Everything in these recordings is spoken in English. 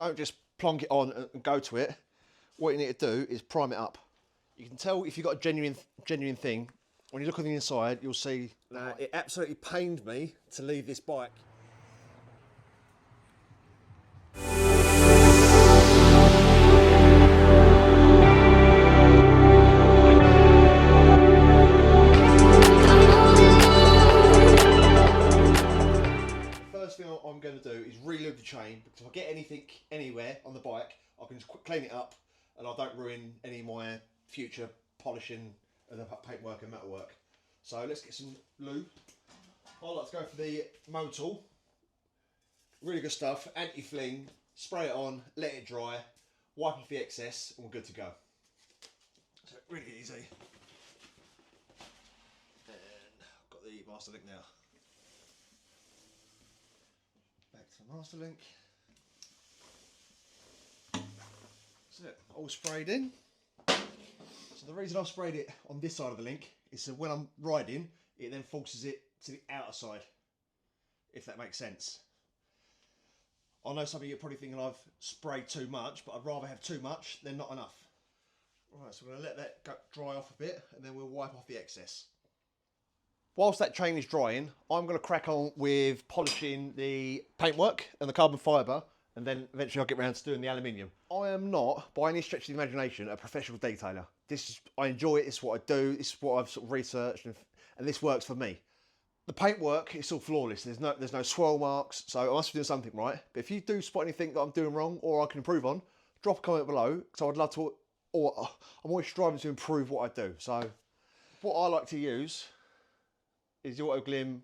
Don't just plonk it on and go to it. What you need to do is prime it up. You can tell if you've got a genuine thing. When you look on the inside, you'll see. It absolutely pained me to leave this bike. First thing I'm going to do is re-lube the chain, because if I get anything anywhere on the bike, I can just clean it up and I don't ruin any of my future polishing and the paintwork and metalwork. So let's get some lube. I like to go for the Motul. Really good stuff, anti-fling, spray it on, let it dry, wipe off the excess and we're good to go. So really easy. And I've got the master link now. Back to the master link. That's it, all sprayed in. So the reason I've sprayed it on this side of the link is so when I'm riding, it then forces it to the outer side, if that makes sense. I know some of you are probably thinking I've sprayed too much, but I'd rather have too much than not enough. Right, so we're going to let that dry off a bit and then we'll wipe off the excess. Whilst that chain is drying, I'm going to crack on with polishing the paintwork and the carbon fibre, and then eventually I'll get around to doing the aluminium. I am not, by any stretch of the imagination, a professional detailer. I enjoy it, it's what I do, it's what I've sort of researched, and this works for me. The paintwork is all flawless, there's no swirl marks, so I must be doing something right. But if you do spot anything that I'm doing wrong or I can improve on, drop a comment below, because I would love to, or I'm always striving to improve what I do. So what I like to use is the Autoglym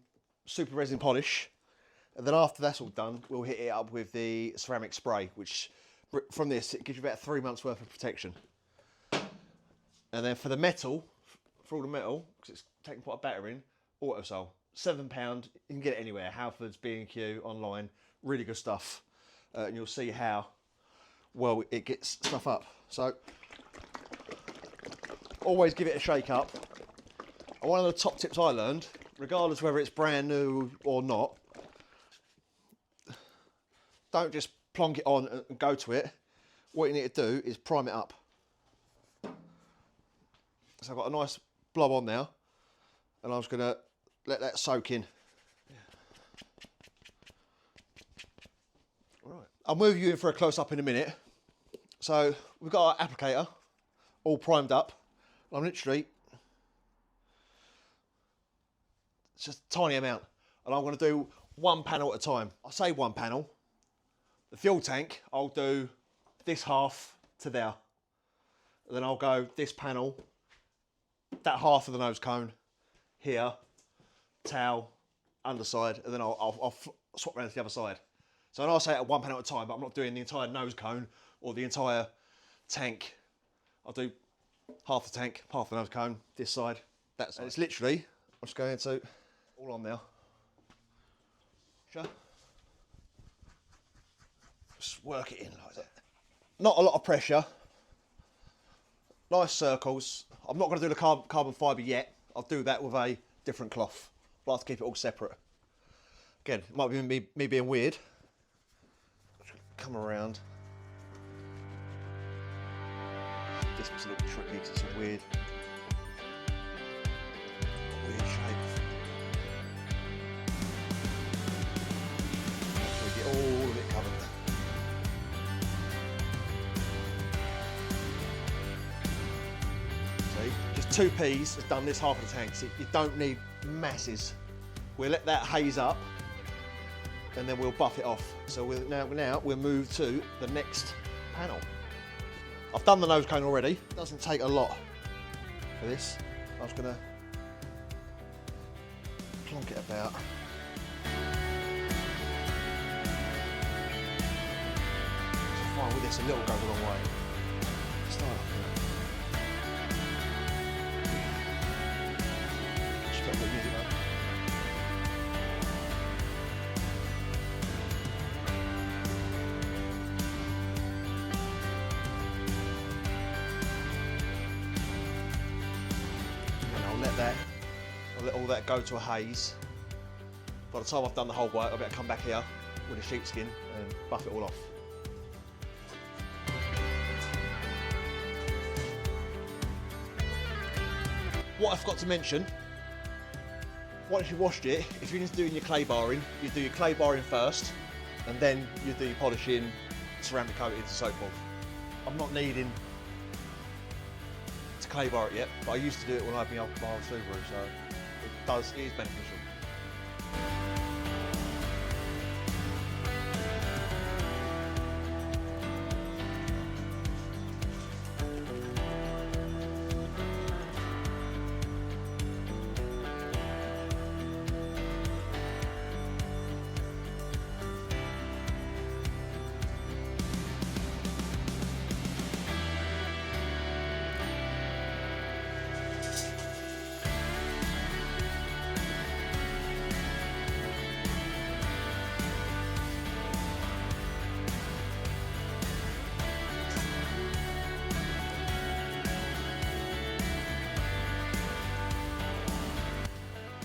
super resin polish. And then after that's all done, we'll hit it up with the ceramic spray, which from this, it gives you about 3 months worth of protection. And then for the metal, for all the metal, because it's taking quite a battering, Autosol, £7, you can get it anywhere, Halfords, B&Q, online, really good stuff. And you'll see how well it gets stuff up. So, always give it a shake up. And one of the top tips I learned, regardless whether it's brand new or not, don't just plonk it on and go to it. What you need to do is prime it up. So I've got a nice blob on now, and I'm just going to let that soak in. Right. I'll move you in for a close-up in a minute. So we've got our applicator all primed up. I'm literally, it's just a tiny amount, and I'm going to do one panel at a time. I say one panel. The fuel tank, I'll do this half to there. And then I'll go this panel, that half of the nose cone, here, towel, underside, and then I'll swap around to the other side. So I'll say it one panel at a time, but I'm not doing the entire nose cone or the entire tank. I'll do half the tank, half the nose cone, this side, that side. And it's literally, I'm just going to, all on now. Sure. Just work it in like that. Not a lot of pressure. Nice circles. I'm not going to do the carbon fibre yet. I'll do that with a different cloth. I like to keep it all separate. Again, it might be me being weird. Come around. This was a little bit tricky because it's a weird shape. Make sure we get all of it covered. Just 2 Ps has done this half of the tank, so you don't need masses. We'll let that haze up and then we'll buff it off. So now we'll move to the next panel. I've done the nose cone already. It doesn't take a lot for this. I'm just going to plonk it about. I find with this a little goes a long way. Start up here. I'll let all that go to a haze. By the time I've done the whole work, I'll better come back here with a sheepskin and buff it all off. What I forgot to mention, once you've washed it, if you're just doing your clay barring, you do your clay barring first, and then you do your polishing, ceramic coating and so forth. I'm not needing to clay bar it yet, but I used to do it when I had my old Subaru, so it is beneficial.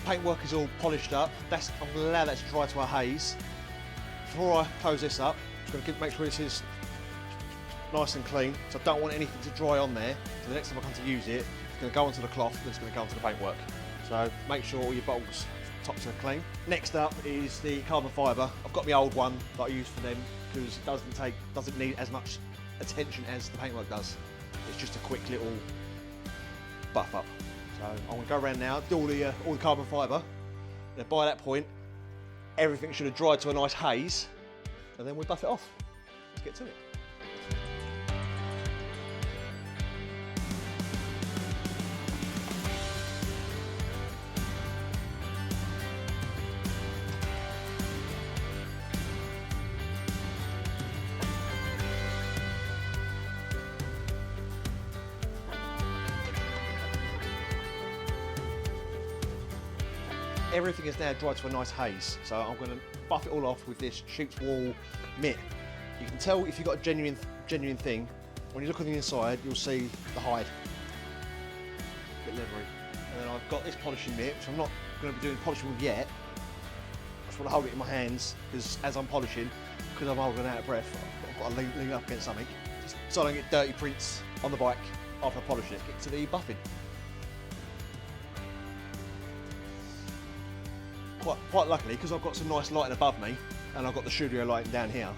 Paintwork is all polished up. I'm going to allow that to dry to a haze. Before I close this up, I'm just going to make sure this is nice and clean. So I don't want anything to dry on there. So the next time I come to use it, it's going to go onto the cloth and it's going to go onto the paintwork. So make sure all your bolts, tops are clean. Next up is the carbon fibre. I've got my old one that I use for them because it doesn't need as much attention as the paintwork does. It's just a quick little buff up. So I'm going to go around now, do all the carbon fibre, and by that point, everything should have dried to a nice haze, and then we buff it off. Let's get to it. Everything is now dried to a nice haze, so I'm going to buff it all off with this sheep's wool mitt. You can tell if you've got a genuine thing. When you look on the inside, you'll see the hide. A bit leathery. And then I've got this polishing mitt, which I'm not going to be doing polishing with yet. I just want to hold it in my hands, because as I'm polishing, because I'm holding out of breath, I've got to lean up against something, just so I don't get dirty prints on the bike after I polish it. Get to the buffing. Quite luckily, because I've got some nice lighting above me and I've got the studio lighting down here,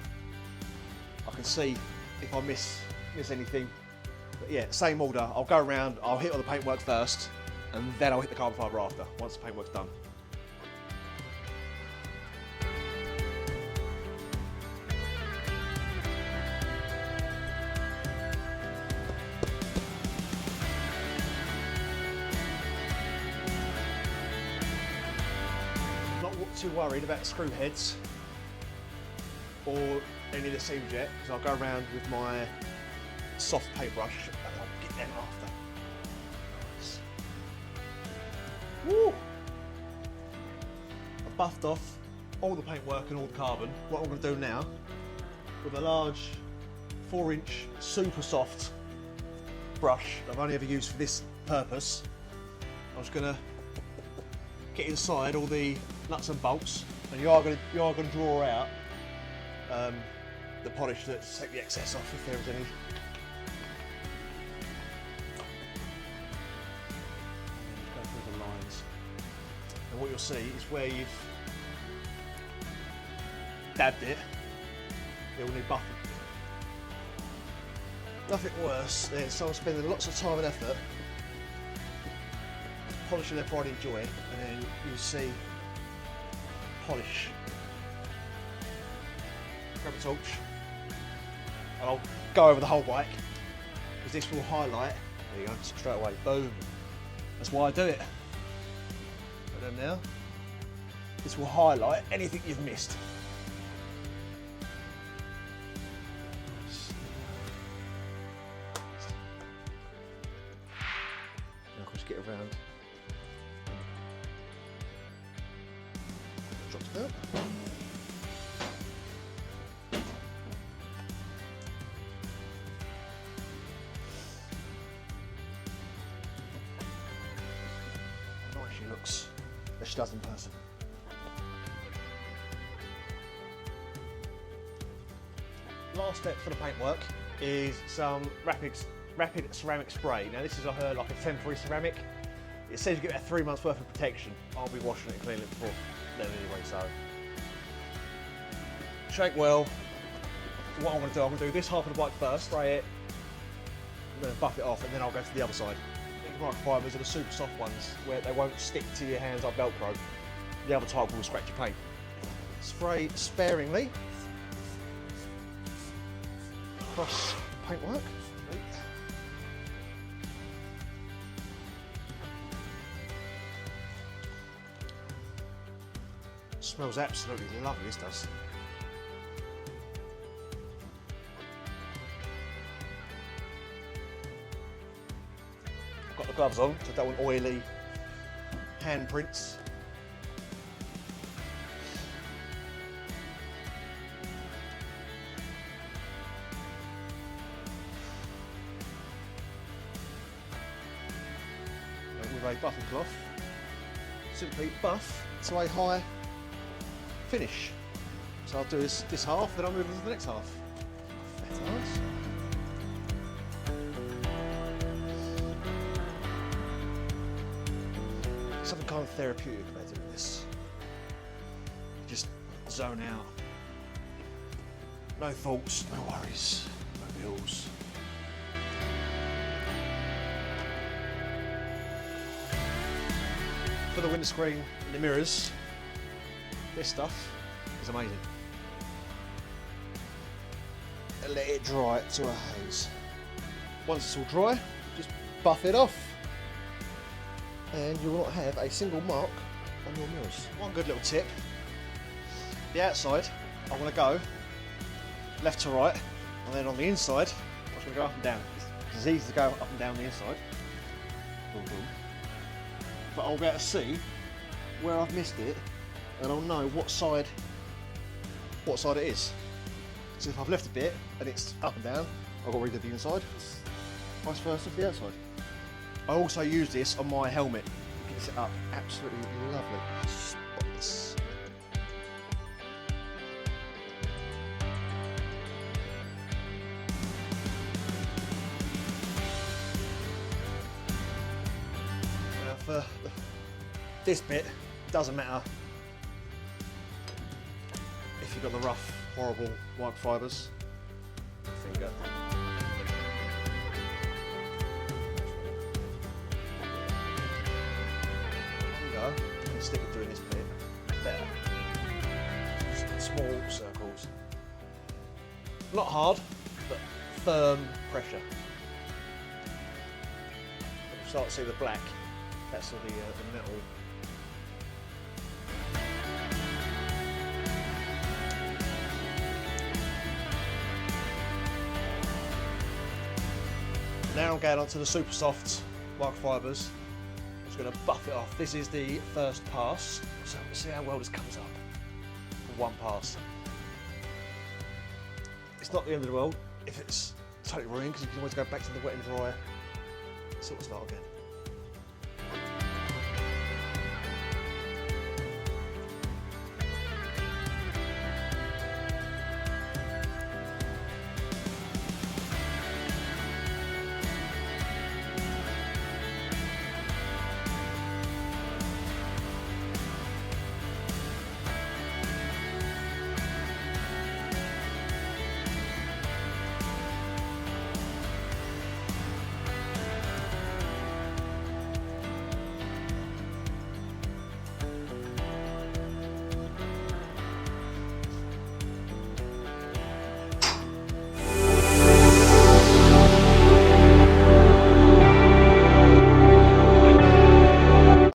I can see if I miss anything. But yeah, same order. I'll go around, I'll hit all the paintwork first, and then I'll hit the carbon fibre after, once the paintwork's done. Too worried about screw heads or any of the seams yet, because I'll go around with my soft paintbrush and I'll get them after. Woo! I've buffed off all the paintwork and all the carbon. What I'm going to do now, with a large 4-inch super soft brush that I've only ever used for this purpose, I'm just going to get inside all the nuts and bolts, and you are going to draw out the polish to take the excess off if there is any. Just go through the lines, and what you'll see is where you've dabbed it, it will need buffing. Nothing worse than someone spending lots of time and effort polishing their pride and joy, and then you see polish. Grab a torch, and I'll go over the whole bike, because this will highlight. There you go, straight away, boom. That's why I do it. Put them now. This will highlight anything you've missed. Now I'll just get around. Drops down. Nice she looks, as she does in person. Last step for the paintwork is some rapid ceramic spray. Now this is like a temporary ceramic. It says you get about 3 months worth of protection. I'll be washing it and cleaning it before then anyway, so. Shake well. So what I'm going to do, I'm going to do this half of the bike first, spray it, and then buff it off, and then I'll go to the other side. The microfibers are the super soft ones where they won't stick to your hands like Velcro. The other type will scratch your paint. Spray sparingly across paintwork. Smells absolutely lovely, this does. I've got the gloves on, so I don't want oily handprints. With a buffing cloth, simply buff to a high finish. So I'll do this half, then I'll move on to the next half. That's nice. Something kind of therapeutic about doing this. Just zone out. No thoughts, no worries, no bills. For the windscreen and the mirrors, this stuff is amazing. And let it dry to a haze. Once it's all dry, just buff it off. And you will not have a single mark on your mirrors. One good little tip. The outside, I want to go left to right, and then on the inside, I'm just going to go up and down. It's easy to go up and down the inside. Boom, boom. But I'll be able to see where I've missed it, and I'll know what side it is. So if I've left a bit and it's up and down, I've got to redo the inside. Vice versa for the outside. I also use this on my helmet. It gets it up absolutely lovely. Spotless. Now for this bit, doesn't matter if you've got the rough, horrible microfibers. Finger. And stick it doing this bit there. Just small circles. Not hard, but firm pressure. You start to see the black. That's all the metal. Now I'm going on to the super soft microfibers. I'm just going to buff it off. This is the first pass, so we'll see how well this comes up for one pass. It's not the end of the world if it's totally ruined, because you can always go back to the wet and dry, sort of start again.